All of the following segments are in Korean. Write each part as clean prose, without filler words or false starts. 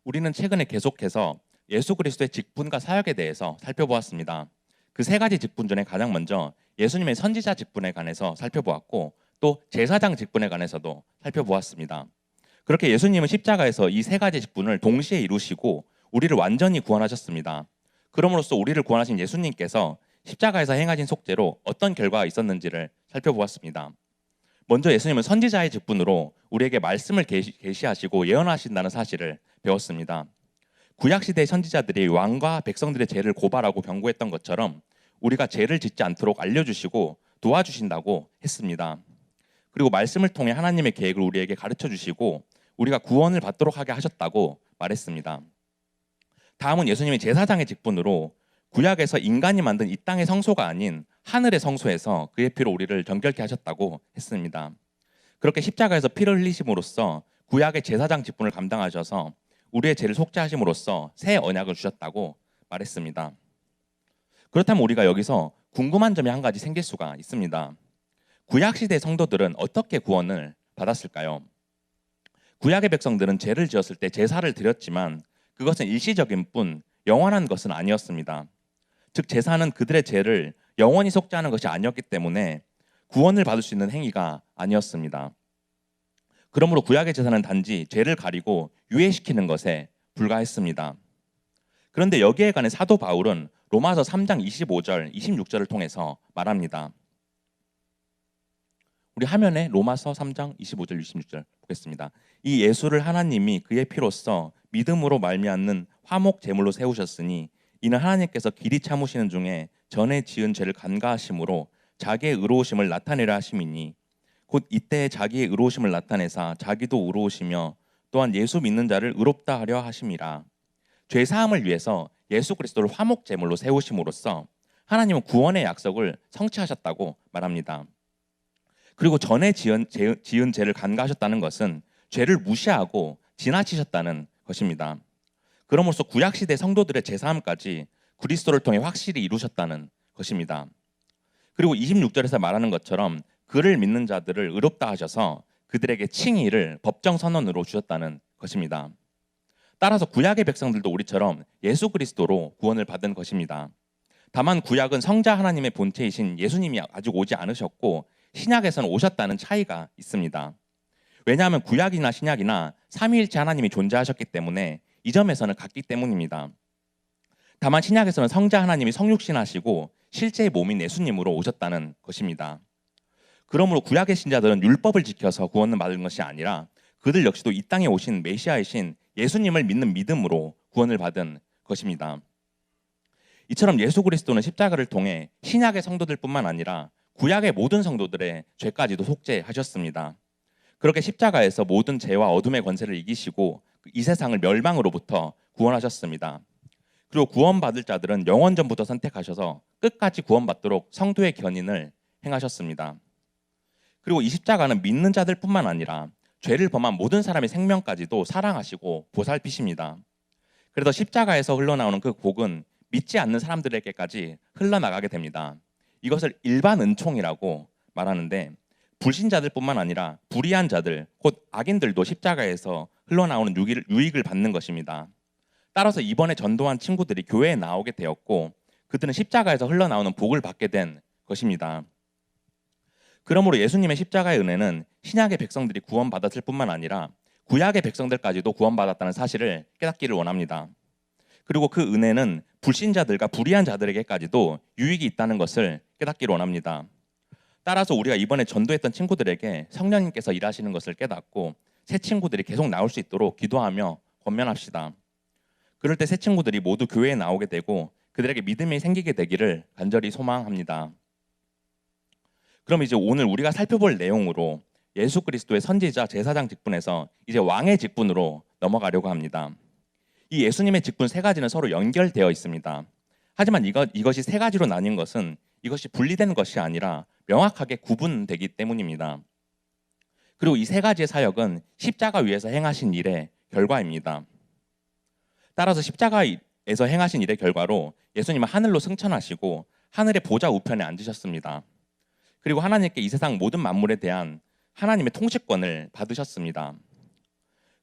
우리는 최근에 계속해서 예수 그리스도의 직분과 사역에 대해서 살펴보았습니다. 그 세 가지 직분 중에 가장 먼저 예수님의 선지자 직분에 관해서 살펴보았고 또 제사장 직분에 관해서도 살펴보았습니다. 그렇게 예수님은 십자가에서 이 세 가지 직분을 동시에 이루시고 우리를 완전히 구원하셨습니다. 그럼으로써 우리를 구원하신 예수님께서 십자가에서 행하신 속죄로 어떤 결과가 있었는지를 살펴보았습니다. 먼저 예수님은 선지자의 직분으로 우리에게 말씀을 계시하시고 예언하신다는 사실을 배웠습니다. 구약시대의 선지자들이 왕과 백성들의 죄를 고발하고 경고했던 것처럼 우리가 죄를 짓지 않도록 알려주시고 도와주신다고 했습니다. 그리고 말씀을 통해 하나님의 계획을 우리에게 가르쳐 주시고 우리가 구원을 받도록 하게 하셨다고 말했습니다. 다음은 예수님의 제사장의 직분으로 구약에서 인간이 만든 이 땅의 성소가 아닌 하늘의 성소에서 그의 피로 우리를 정결케 하셨다고 했습니다. 그렇게 십자가에서 피를 흘리심으로써 구약의 제사장 직분을 감당하셔서 우리의 죄를 속죄하심으로써 새 언약을 주셨다고 말했습니다. 그렇다면 우리가 여기서 궁금한 점이 한 가지 생길 수가 있습니다. 구약시대 성도들은 어떻게 구원을 받았을까요? 구약의 백성들은 죄를 지었을 때 제사를 드렸지만 그것은 일시적인 뿐 영원한 것은 아니었습니다. 즉 제사는 그들의 죄를 영원히 속죄하는 것이 아니었기 때문에 구원을 받을 수 있는 행위가 아니었습니다. 그러므로 구약의 제사는 단지 죄를 가리고 유예시키는 것에 불과했습니다. 그런데 여기에 관해 사도 바울은 로마서 3장 25절, 26절을 통해서 말합니다. 우리 화면에 로마서 3장 25절, 26절 보겠습니다. 이 예수를 하나님이 그의 피로써 믿음으로 말미암는 화목 제물로 세우셨으니 이는 하나님께서 길이 참으시는 중에 전에 지은 죄를 간과하심으로 자기의 의로우심을 나타내려 하심이니 곧 이때에 자기의 의로우심을 나타내사 자기도 의로우시며 또한 예수 믿는 자를 의롭다 하려 하심이라. 죄 사함을 위해서 예수 그리스도를 화목 제물로 세우심으로써 하나님은 구원의 약속을 성취하셨다고 말합니다. 그리고 전에 지은 죄를 간과하셨다는 것은 죄를 무시하고 지나치셨다는 것입니다. 그러므로써 구약시대 성도들의 제사함까지 그리스도를 통해 확실히 이루셨다는 것입니다. 그리고 26절에서 말하는 것처럼 그를 믿는 자들을 의롭다 하셔서 그들에게 칭의를 법정 선언으로 주셨다는 것입니다. 따라서 구약의 백성들도 우리처럼 예수 그리스도로 구원을 받은 것입니다. 다만 구약은 성자 하나님의 본체이신 예수님이 아직 오지 않으셨고 신약에서는 오셨다는 차이가 있습니다. 왜냐하면 구약이나 신약이나 삼위일체 하나님이 존재하셨기 때문에 이 점에서는 같기 때문입니다. 다만 신약에서는 성자 하나님이 성육신하시고 실제의 몸인 예수님으로 오셨다는 것입니다. 그러므로 구약의 신자들은 율법을 지켜서 구원을 받은 것이 아니라 그들 역시도 이 땅에 오신 메시아이신 예수님을 믿는 믿음으로 구원을 받은 것입니다. 이처럼 예수 그리스도는 십자가를 통해 신약의 성도들뿐만 아니라 구약의 모든 성도들의 죄까지도 속죄하셨습니다. 그렇게 십자가에서 모든 죄와 어둠의 권세를 이기시고 이 세상을 멸망으로부터 구원하셨습니다. 그리고 구원받을 자들은 영원 전부터 선택하셔서 끝까지 구원받도록 성도의 견인을 행하셨습니다. 그리고 이 십자가는 믿는 자들뿐만 아니라 죄를 범한 모든 사람의 생명까지도 사랑하시고 보살피십니다. 그래서 십자가에서 흘러나오는 그 복은 믿지 않는 사람들에게까지 흘러나가게 됩니다. 이것을 일반 은총이라고 말하는데 불신자들뿐만 아니라 불의한 자들, 곧 악인들도 십자가에서 흘러나오는 유익을 받는 것입니다. 따라서 이번에 전도한 친구들이 교회에 나오게 되었고 그들은 십자가에서 흘러나오는 복을 받게 된 것입니다. 그러므로 예수님의 십자가의 은혜는 신약의 백성들이 구원받았을 뿐만 아니라 구약의 백성들까지도 구원받았다는 사실을 깨닫기를 원합니다. 그리고 그 은혜는 불신자들과 불의한 자들에게까지도 유익이 있다는 것을 깨닫기를 원합니다. 따라서 우리가 이번에 전도했던 친구들에게 성령님께서 일하시는 것을 깨닫고 새 친구들이 계속 나올 수 있도록 기도하며 권면합시다. 그럴 때 새 친구들이 모두 교회에 나오게 되고 그들에게 믿음이 생기게 되기를 간절히 소망합니다. 그럼 이제 오늘 우리가 살펴볼 내용으로 예수 그리스도의 선지자 제사장 직분에서 이제 왕의 직분으로 넘어가려고 합니다. 이 예수님의 직분 세 가지는 서로 연결되어 있습니다. 하지만 이것이 세 가지로 나뉜 것은 이것이 분리된 것이 아니라 명확하게 구분되기 때문입니다. 그리고 이 세 가지의 사역은 십자가 위에서 행하신 일의 결과입니다. 따라서 십자가에서 행하신 일의 결과로 예수님은 하늘로 승천하시고 하늘의 보좌 우편에 앉으셨습니다. 그리고 하나님께 이 세상 모든 만물에 대한 하나님의 통치권을 받으셨습니다.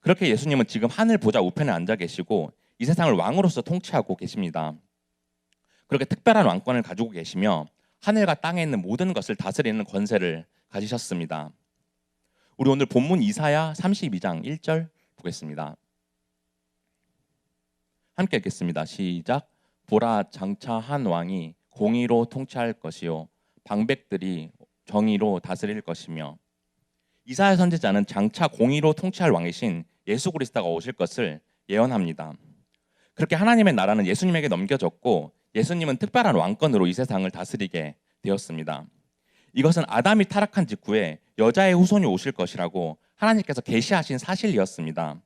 그렇게 예수님은 지금 하늘 보좌 우편에 앉아 계시고 이 세상을 왕으로서 통치하고 계십니다. 그렇게 특별한 왕권을 가지고 계시며 하늘과 땅에 있는 모든 것을 다스리는 권세를 가지셨습니다. 우리 오늘 본문 이사야 32장 1절 보겠습니다. 함께 읽겠습니다. 시작. 보라, 장차 한 왕이 공의로 통치할 것이요 방백들이 정의로 다스릴 것이며. 이사야 선지자는 장차 공의로 통치할 왕이신 예수 그리스도가 오실 것을 예언합니다. 그렇게 하나님의 나라는 예수님에게 넘겨졌고 예수님은 특별한 왕권으로 이 세상을 다스리게 되었습니다. 이것은 아담이 타락한 직후에 여자의 후손이 오실 것이라고 하나님께서 계시하신 사실이었습니다.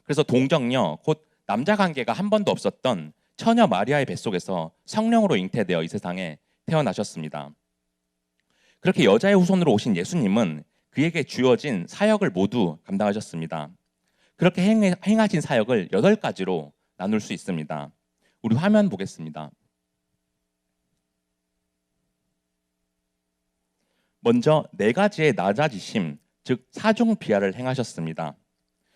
그래서 동정녀, 곧 남자 관계가 한 번도 없었던 처녀 마리아의 뱃속에서 성령으로 잉태되어 이 세상에 태어나셨습니다. 그렇게 여자의 후손으로 오신 예수님은 그에게 주어진 사역을 모두 감당하셨습니다. 그렇게 행하신 사역을 8가지로 나눌 수 있습니다. 우리 화면 보겠습니다. 먼저 4가지의 낮아지심, 즉 사중 비하를 행하셨습니다.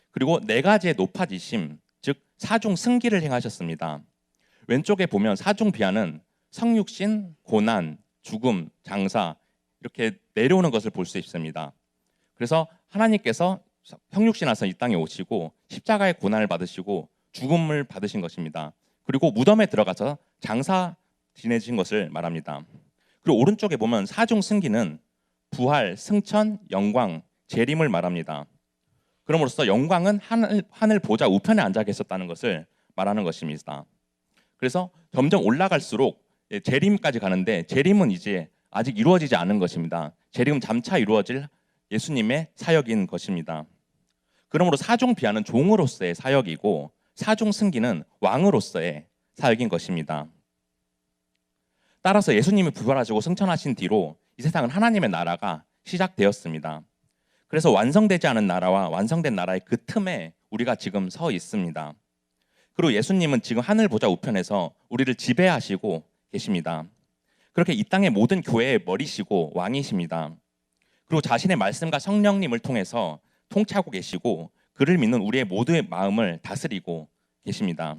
그리고 4가지의 높아지심, 즉 사중 승기를 행하셨습니다. 왼쪽에 보면 사중 비하는 성육신, 고난, 죽음, 장사 이렇게 내려오는 것을 볼 수 있습니다. 그래서 하나님께서 성육신하서 이 땅에 오시고 십자가의 고난을 받으시고 죽음을 받으신 것입니다. 그리고 무덤에 들어가서 장사 지내신 것을 말합니다. 그리고 오른쪽에 보면 사중 승기는 부활, 승천, 영광, 재림을 말합니다. 그럼으로써 영광은 하늘 보좌 우편에 앉아 계셨다는 것을 말하는 것입니다. 그래서 점점 올라갈수록 재림까지 가는데 재림은 이제 아직 이루어지지 않은 것입니다. 재림은 잠차 이루어질 예수님의 사역인 것입니다. 그러므로 사중 비하는 종으로서의 사역이고 사중 승기는 왕으로서의 사역인 것입니다. 따라서 예수님이 부활하시고 승천하신 뒤로 이 세상은 하나님의 나라가 시작되었습니다. 그래서 완성되지 않은 나라와 완성된 나라의 그 틈에 우리가 지금 서 있습니다. 그리고 예수님은 지금 하늘 보좌 우편에서 우리를 지배하시고 계십니다. 그렇게 이 땅의 모든 교회의 머리시고 왕이십니다. 그리고 자신의 말씀과 성령님을 통해서 통치하고 계시고 그를 믿는 우리의 모두의 마음을 다스리고 계십니다.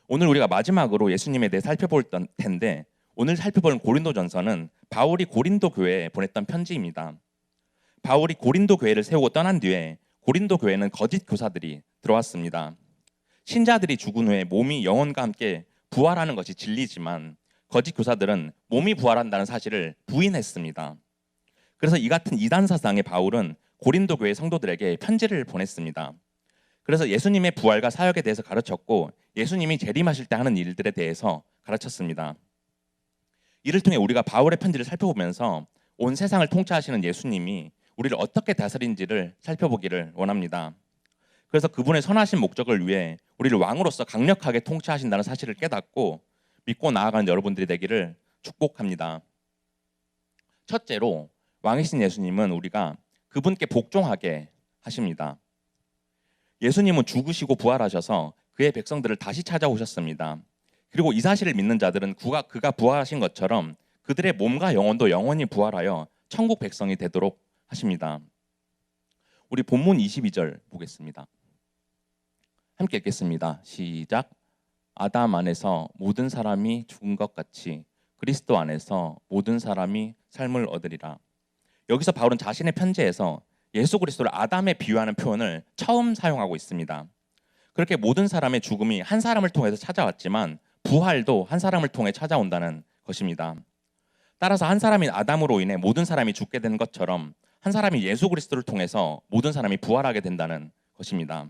오늘 우리가 마지막으로 예수님에 대해 살펴볼 텐데 오늘 살펴볼 고린도전서는 바울이 고린도 교회에 보냈던 편지입니다. 바울이 고린도 교회를 세우고 떠난 뒤에 고린도 교회는 거짓 교사들이 들어왔습니다. 신자들이 죽은 후에 몸이 영혼과 함께 부활하는 것이 진리지만 거짓 교사들은 몸이 부활한다는 사실을 부인했습니다. 그래서 이 같은 이단 사상의 바울은 고린도 교회 성도들에게 편지를 보냈습니다. 그래서 예수님의 부활과 사역에 대해서 가르쳤고 예수님이 재림하실 때 하는 일들에 대해서 가르쳤습니다. 이를 통해 우리가 바울의 편지를 살펴보면서 온 세상을 통치하시는 예수님이 우리를 어떻게 다스린지를 살펴보기를 원합니다. 그래서 그분의 선하신 목적을 위해 우리를 왕으로서 강력하게 통치하신다는 사실을 깨닫고 믿고 나아가는 여러분들이 되기를 축복합니다. 첫째로 왕이신 예수님은 우리가 그분께 복종하게 하십니다. 예수님은 죽으시고 부활하셔서 그의 백성들을 다시 찾아오셨습니다. 그리고 이 사실을 믿는 자들은 그가 부활하신 것처럼 그들의 몸과 영혼도 영원히 부활하여 천국 백성이 되도록 하십니다. 우리 본문 22절 보겠습니다. 함께 읽겠습니다. 시작. 아담 안에서 모든 사람이 죽은 것 같이 그리스도 안에서 모든 사람이 삶을 얻으리라. 여기서 바울은 자신의 편지에서 예수 그리스도를 아담에 비유하는 표현을 처음 사용하고 있습니다. 그렇게 모든 사람의 죽음이 한 사람을 통해서 찾아왔지만 부활도 한 사람을 통해 찾아온다는 것입니다. 따라서 한 사람인 아담으로 인해 모든 사람이 죽게 된 것처럼 한 사람이 예수 그리스도를 통해서 모든 사람이 부활하게 된다는 것입니다.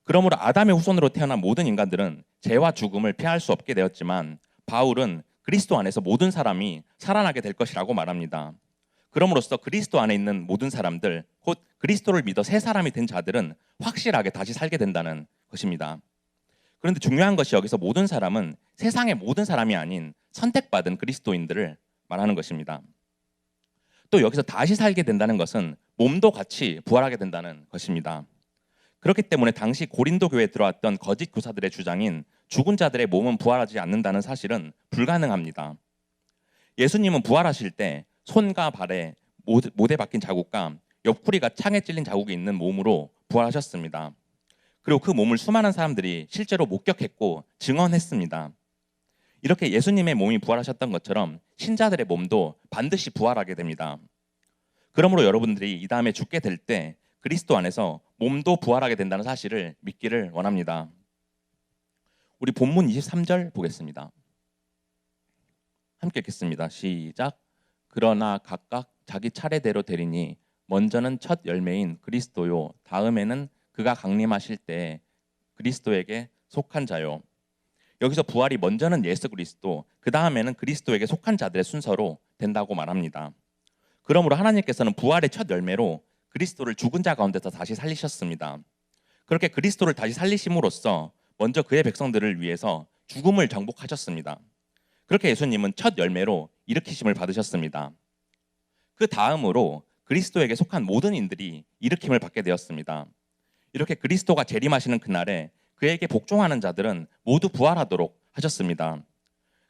그러므로 아담의 후손으로 태어난 모든 인간들은 죄와 죽음을 피할 수 없게 되었지만 바울은 그리스도 안에서 모든 사람이 살아나게 될 것이라고 말합니다. 그럼으로써 그리스도 안에 있는 모든 사람들, 곧 그리스도를 믿어 새 사람이 된 자들은 확실하게 다시 살게 된다는 것입니다. 그런데 중요한 것이 여기서 모든 사람은 세상의 모든 사람이 아닌 선택받은 그리스도인들을 말하는 것입니다. 또 여기서 다시 살게 된다는 것은 몸도 같이 부활하게 된다는 것입니다. 그렇기 때문에 당시 고린도 교회에 들어왔던 거짓 교사들의 주장인 죽은 자들의 몸은 부활하지 않는다는 사실은 불가능합니다. 예수님은 부활하실 때 손과 발에 못에 박힌 자국과 옆구리가 창에 찔린 자국이 있는 몸으로 부활하셨습니다. 그리고 그 몸을 수많은 사람들이 실제로 목격했고 증언했습니다. 이렇게 예수님의 몸이 부활하셨던 것처럼 신자들의 몸도 반드시 부활하게 됩니다. 그러므로 여러분들이 이 다음에 죽게 될 때 그리스도 안에서 몸도 부활하게 된다는 사실을 믿기를 원합니다. 우리 본문 23절 보겠습니다. 함께 읽겠습니다. 시작. 그러나 각각 자기 차례대로 되리니 먼저는 첫 열매인 그리스도요, 다음에는 그가 강림하실 때 그리스도에게 속한 자요. 여기서 부활이 먼저는 예수 그리스도, 그 다음에는 그리스도에게 속한 자들의 순서로 된다고 말합니다. 그러므로 하나님께서는 부활의 첫 열매로 그리스도를 죽은 자 가운데서 다시 살리셨습니다. 그렇게 그리스도를 다시 살리심으로써 먼저 그의 백성들을 위해서 죽음을 정복하셨습니다. 그렇게 예수님은 첫 열매로 일으키심을 받으셨습니다. 그 다음으로 그리스도에게 속한 모든 인들이 일으킴을 받게 되었습니다. 이렇게 그리스도가 재림하시는 그날에 그에게 복종하는 자들은 모두 부활하도록 하셨습니다.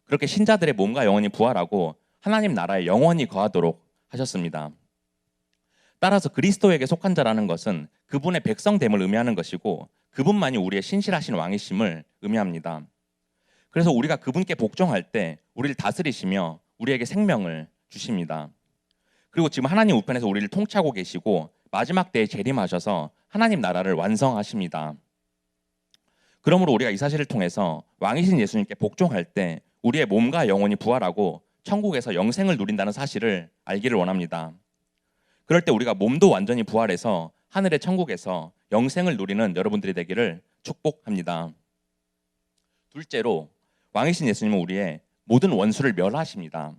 그렇게 신자들의 몸과 영혼이 부활하고 하나님 나라에 영원히 거하도록 하셨습니다. 따라서 그리스도에게 속한 자라는 것은 그분의 백성됨을 의미하는 것이고 그분만이 우리의 신실하신 왕이심을 의미합니다. 그래서 우리가 그분께 복종할 때 우리를 다스리시며 우리에게 생명을 주십니다. 그리고 지금 하나님 우편에서 우리를 통치하고 계시고 마지막 때에 재림하셔서 하나님 나라를 완성하십니다. 그러므로 우리가 이 사실을 통해서 왕이신 예수님께 복종할 때 우리의 몸과 영혼이 부활하고 천국에서 영생을 누린다는 사실을 알기를 원합니다. 그럴 때 우리가 몸도 완전히 부활해서 하늘의 천국에서 영생을 누리는 여러분들이 되기를 축복합니다. 둘째로 왕이신 예수님은 우리의 모든 원수를 멸하십니다.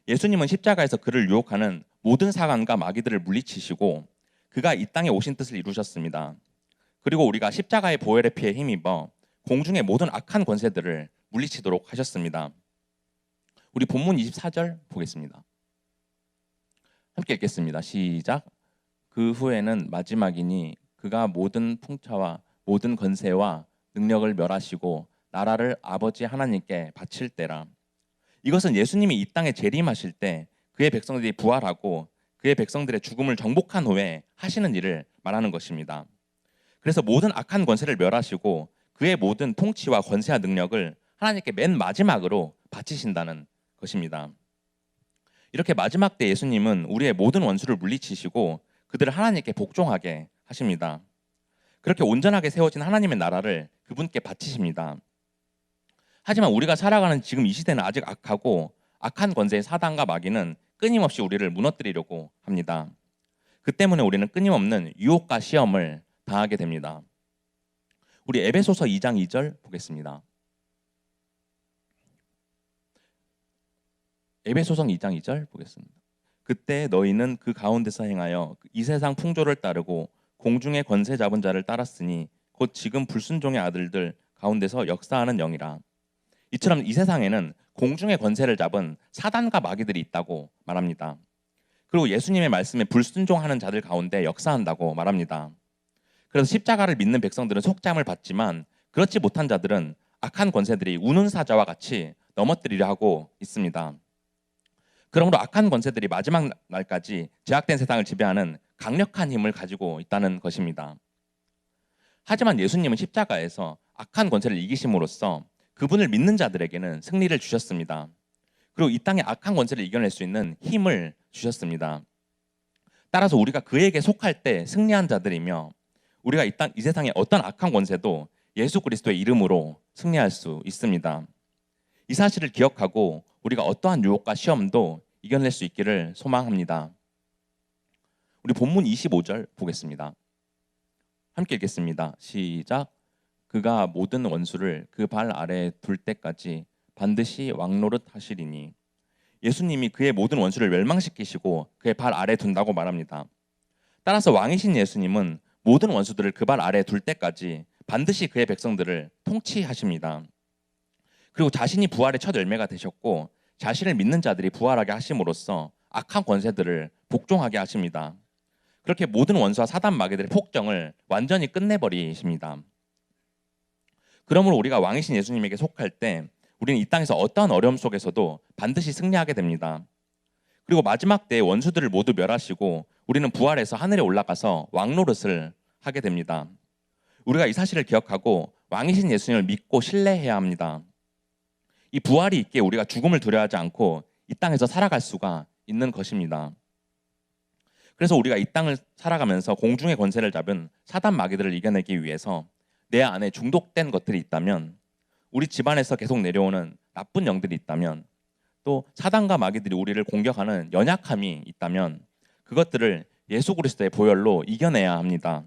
예수님은 십자가에서 그를 유혹하는 모든 사관과 마귀들을 물리치시고 그가 이 땅에 오신 뜻을 이루셨습니다. 그리고 우리가 십자가의 보혈의 피에 힘입어 공중의 모든 악한 권세들을 물리치도록 하셨습니다. 우리 본문 24절 보겠습니다. 함께 읽겠습니다. 시작. 그 후에는 마지막이니 그가 모든 풍차와 모든 권세와 능력을 멸하시고 나라를 아버지 하나님께 바칠 때라. 이것은 예수님이 이 땅에 재림하실 때 그의 백성들이 부활하고 그의 백성들의 죽음을 정복한 후에 하시는 일을 말하는 것입니다. 그래서 모든 악한 권세를 멸하시고 그의 모든 통치와 권세와 능력을 하나님께 맨 마지막으로 바치신다는 것입니다. 이렇게 마지막 때 예수님은 우리의 모든 원수를 물리치시고 그들을 하나님께 복종하게 하십니다. 그렇게 온전하게 세워진 하나님의 나라를 그분께 바치십니다. 하지만 우리가 살아가는 지금 이 시대는 아직 악하고 악한 권세의 사단과 마귀는 끊임없이 우리를 무너뜨리려고 합니다. 그 때문에 우리는 끊임없는 유혹과 시험을 당하게 됩니다. 우리 에베소서 2장 2절 보겠습니다. 에베소서 2장 2절 보겠습니다. 그때 너희는 그 가운데서 행하여 이 세상 풍조를 따르고 공중의 권세 잡은 자를 따랐으니 곧 지금 불순종의 아들들 가운데서 역사하는 영이라. 이처럼 이 세상에는 공중의 권세를 잡은 사단과 마귀들이 있다고 말합니다. 그리고 예수님의 말씀에 불순종하는 자들 가운데 역사한다고 말합니다. 그래서 십자가를 믿는 백성들은 속죄함을 받지만 그렇지 못한 자들은 악한 권세들이 우는 사자와 같이 넘어뜨리려 하고 있습니다. 그러므로 악한 권세들이 마지막 날까지 제약된 세상을 지배하는 강력한 힘을 가지고 있다는 것입니다. 하지만 예수님은 십자가에서 악한 권세를 이기심으로써 그분을 믿는 자들에게는 승리를 주셨습니다. 그리고 이 땅의 악한 권세를 이겨낼 수 있는 힘을 주셨습니다. 따라서 우리가 그에게 속할 때 승리한 자들이며 우리가 이 세상의 어떤 악한 권세도 예수 그리스도의 이름으로 승리할 수 있습니다. 이 사실을 기억하고 우리가 어떠한 유혹과 시험도 이겨낼 수 있기를 소망합니다. 우리 본문 25절 보겠습니다. 함께 읽겠습니다. 시작. 그가 모든 원수를 그 발 아래에 둘 때까지 반드시 왕노릇 하시리니. 예수님이 그의 모든 원수를 멸망시키시고 그의 발 아래에 둔다고 말합니다. 따라서 왕이신 예수님은 모든 원수들을 그 발 아래에 둘 때까지 반드시 그의 백성들을 통치하십니다. 그리고 자신이 부활의 첫 열매가 되셨고 자신을 믿는 자들이 부활하게 하심으로써 악한 권세들을 복종하게 하십니다. 그렇게 모든 원수와 사단 마귀들의 폭정을 완전히 끝내버리십니다. 그러므로 우리가 왕이신 예수님에게 속할 때 우리는 이 땅에서 어떠한 어려움 속에서도 반드시 승리하게 됩니다. 그리고 마지막 때에 원수들을 모두 멸하시고 우리는 부활해서 하늘에 올라가서 왕 노릇을 하게 됩니다. 우리가 이 사실을 기억하고 왕이신 예수님을 믿고 신뢰해야 합니다. 이 부활이 있기에 우리가 죽음을 두려워하지 않고 이 땅에서 살아갈 수가 있는 것입니다. 그래서 우리가 이 땅을 살아가면서 공중의 권세를 잡은 사단 마귀들을 이겨내기 위해서 내 안에 중독된 것들이 있다면, 우리 집안에서 계속 내려오는 나쁜 영들이 있다면, 또 사단과 마귀들이 우리를 공격하는 연약함이 있다면 그것들을 예수 그리스도의 보혈로 이겨내야 합니다.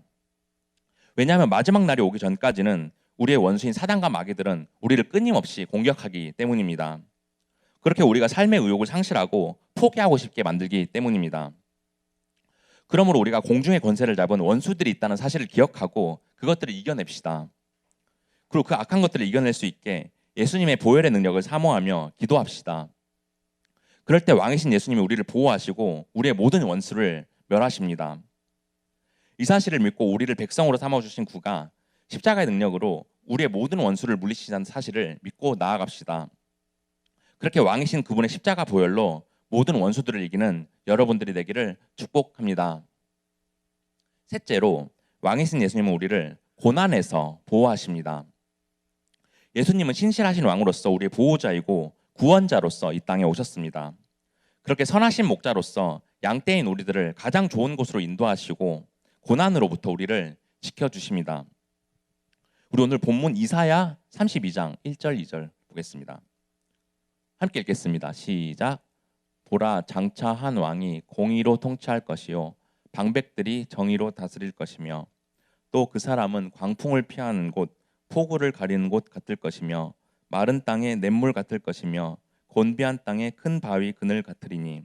왜냐하면 마지막 날이 오기 전까지는 우리의 원수인 사단과 마귀들은 우리를 끊임없이 공격하기 때문입니다. 그렇게 우리가 삶의 의욕을 상실하고 포기하고 싶게 만들기 때문입니다. 그러므로 우리가 공중의 권세를 잡은 원수들이 있다는 사실을 기억하고 그것들을 이겨냅시다. 그리고 그 악한 것들을 이겨낼 수 있게 예수님의 보혈의 능력을 사모하며 기도합시다. 그럴 때 왕이신 예수님이 우리를 보호하시고 우리의 모든 원수를 멸하십니다. 이 사실을 믿고 우리를 백성으로 삼아주신 구가 십자가의 능력으로 우리의 모든 원수를 물리치자는 사실을 믿고 나아갑시다. 그렇게 왕이신 그분의 십자가 보혈로 모든 원수들을 이기는 여러분들이 되기를 축복합니다. 셋째로, 왕이신 예수님은 우리를 고난에서 보호하십니다. 예수님은 신실하신 왕으로서 우리의 보호자이고 구원자로서 이 땅에 오셨습니다. 그렇게 선하신 목자로서 양떼인 우리들을 가장 좋은 곳으로 인도하시고 고난으로부터 우리를 지켜주십니다. 우리 오늘 본문 이사야 32장 1절 2절 보겠습니다. 함께 읽겠습니다. 시작. 보라, 장차 한 왕이 공의로 통치할 것이요 방백들이 정의로 다스릴 것이며 또 그 사람은 광풍을 피하는 곳, 폭우를 가리는 곳 같을 것이며 마른 땅에 냇물 같을 것이며 곤비한 땅에 큰 바위 그늘 같으리니.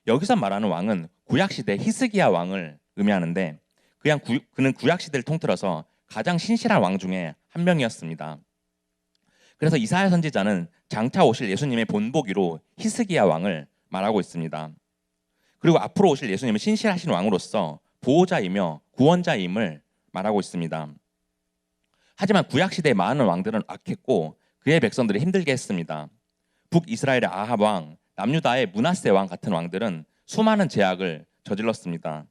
여기서 말하는 왕은 구약시대 히스기야 왕을 의미하는데 그는 구약시대를 통틀어서 가장 신실한 왕 중에 한 명이었습니다. 그래서 이사야 선지자는 장차 오실 예수님의 본보기로 히스기야 왕을 말하고 있습니다. 그리고 앞으로 오실 예수님은 신실하신 왕으로서 보호자이며 구원자임을 말하고 있습니다. 하지만 구약시대의 많은 왕들은 악했고 그의 백성들을 힘들게 했습니다. 북이스라엘의 아합 왕, 남유다의 므낫세 왕 같은 왕들은 수많은 제약을 저질렀습니다.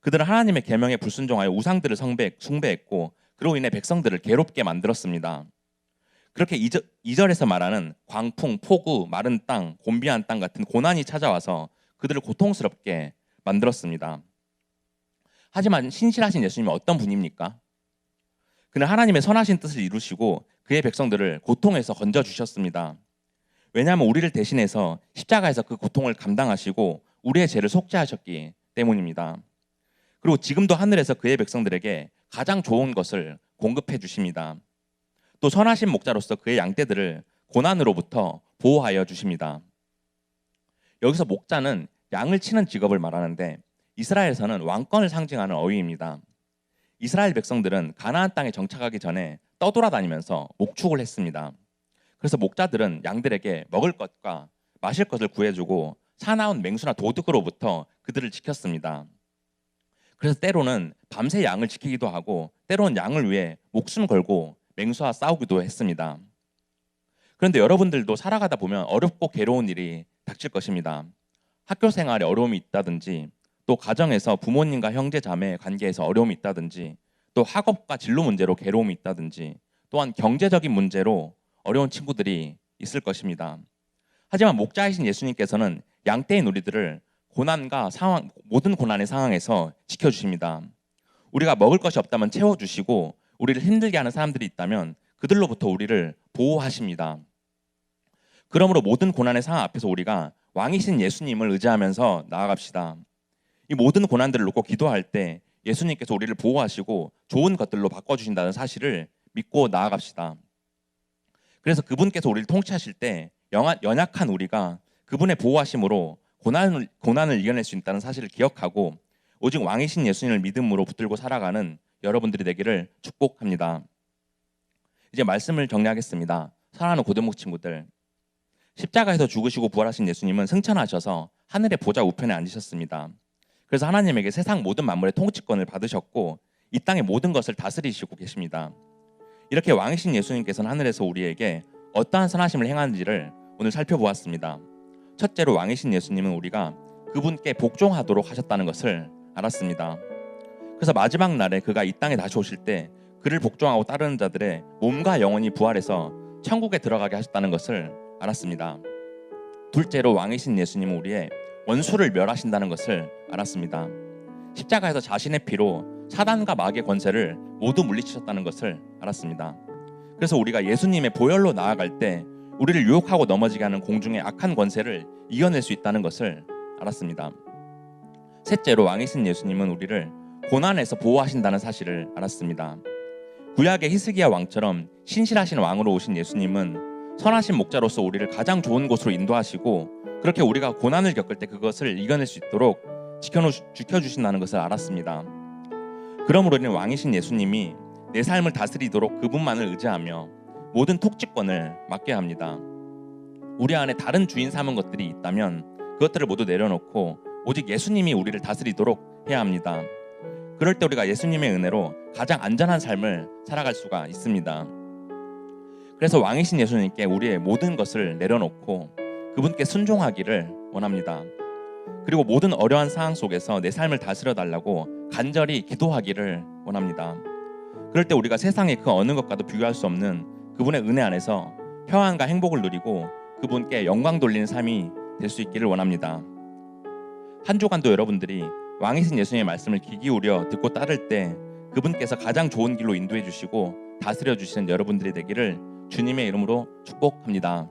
그들은 하나님의 계명에 불순종하여 우상들을 숭배했고 그로 인해 백성들을 괴롭게 만들었습니다. 그렇게 2절에서 말하는 광풍, 폭우, 마른 땅, 곤비한 땅 같은 고난이 찾아와서 그들을 고통스럽게 만들었습니다. 하지만 신실하신 예수님은 어떤 분입니까? 그는 하나님의 선하신 뜻을 이루시고 그의 백성들을 고통에서 건져주셨습니다. 왜냐하면 우리를 대신해서 십자가에서 그 고통을 감당하시고 우리의 죄를 속죄하셨기 때문입니다. 그리고 지금도 하늘에서 그의 백성들에게 가장 좋은 것을 공급해 주십니다. 또 선하신 목자로서 그의 양떼들을 고난으로부터 보호하여 주십니다. 여기서 목자는 양을 치는 직업을 말하는데 이스라엘에서는 왕권을 상징하는 어휘입니다. 이스라엘 백성들은 가나안 땅에 정착하기 전에 떠돌아다니면서 목축을 했습니다. 그래서 목자들은 양들에게 먹을 것과 마실 것을 구해주고 사나운 맹수나 도둑으로부터 그들을 지켰습니다. 그래서 때로는 밤새 양을 지키기도 하고 때로는 양을 위해 목숨 걸고 맹수와 싸우기도 했습니다. 그런데 여러분들도 살아가다 보면 어렵고 괴로운 일이 닥칠 것입니다. 학교 생활에 어려움이 있다든지, 또 가정에서 부모님과 형제 자매 관계에서 어려움이 있다든지, 또 학업과 진로 문제로 괴로움이 있다든지, 또한 경제적인 문제로 어려운 친구들이 있을 것입니다. 하지만 목자이신 예수님께서는 양떼인 우리들을 고난과 상황, 모든 고난의 상황에서 지켜주십니다. 우리가 먹을 것이 없다면 채워주시고 우리를 힘들게 하는 사람들이 있다면 그들로부터 우리를 보호하십니다. 그러므로 모든 고난의 상황 앞에서 우리가 왕이신 예수님을 의지하면서 나아갑시다. 이 모든 고난들을 놓고 기도할 때 예수님께서 우리를 보호하시고 좋은 것들로 바꿔주신다는 사실을 믿고 나아갑시다. 그래서 그분께서 우리를 통치하실 때 연약한 우리가 그분의 보호하심으로 고난을 이겨낼 수 있다는 사실을 기억하고 오직 왕이신 예수님을 믿음으로 붙들고 살아가는 여러분들이 되기를 축복합니다. 이제 말씀을 정리하겠습니다. 사랑하는 고대목 친구들, 십자가에서 죽으시고 부활하신 예수님은 승천하셔서 하늘의 보좌 우편에 앉으셨습니다. 그래서 하나님에게 세상 모든 만물의 통치권을 받으셨고 이 땅의 모든 것을 다스리시고 계십니다. 이렇게 왕이신 예수님께서는 하늘에서 우리에게 어떠한 선하심을 행하는지를 오늘 살펴보았습니다. 첫째로 왕이신 예수님은 우리가 그분께 복종하도록 하셨다는 것을 알았습니다. 그래서 마지막 날에 그가 이 땅에 다시 오실 때 그를 복종하고 따르는 자들의 몸과 영혼이 부활해서 천국에 들어가게 하셨다는 것을 알았습니다. 둘째로 왕이신 예수님은 우리의 원수를 멸하신다는 것을 알았습니다. 십자가에서 자신의 피로 사단과 마귀의 권세를 모두 물리치셨다는 것을 알았습니다. 그래서 우리가 예수님의 보혈로 나아갈 때 우리를 유혹하고 넘어지게 하는 공중의 악한 권세를 이겨낼 수 있다는 것을 알았습니다. 셋째로 왕이신 예수님은 우리를 고난에서 보호하신다는 사실을 알았습니다. 구약의 히스기야 왕처럼 신실하신 왕으로 오신 예수님은 선하신 목자로서 우리를 가장 좋은 곳으로 인도하시고 그렇게 우리가 고난을 겪을 때 그것을 이겨낼 수 있도록 지켜주신다는 것을 알았습니다. 그러므로 우리는 왕이신 예수님이 내 삶을 다스리도록 그분만을 의지하며 모든 통치권을 맡겨야 합니다. 우리 안에 다른 주인 삼은 것들이 있다면 그것들을 모두 내려놓고 오직 예수님이 우리를 다스리도록 해야 합니다. 그럴 때 우리가 예수님의 은혜로 가장 안전한 삶을 살아갈 수가 있습니다. 그래서 왕이신 예수님께 우리의 모든 것을 내려놓고 그분께 순종하기를 원합니다. 그리고 모든 어려운 상황 속에서 내 삶을 다스려 달라고 간절히 기도하기를 원합니다. 그럴 때 우리가 세상의 그 어느 것과도 비교할 수 없는 그분의 은혜 안에서 평안과 행복을 누리고 그분께 영광 돌리는 삶이 될 수 있기를 원합니다. 한 주간도 여러분들이 왕이신 예수님의 말씀을 귀 기울여 듣고 따를 때 그분께서 가장 좋은 길로 인도해 주시고 다스려 주시는 여러분들이 되기를 주님의 이름으로 축복합니다.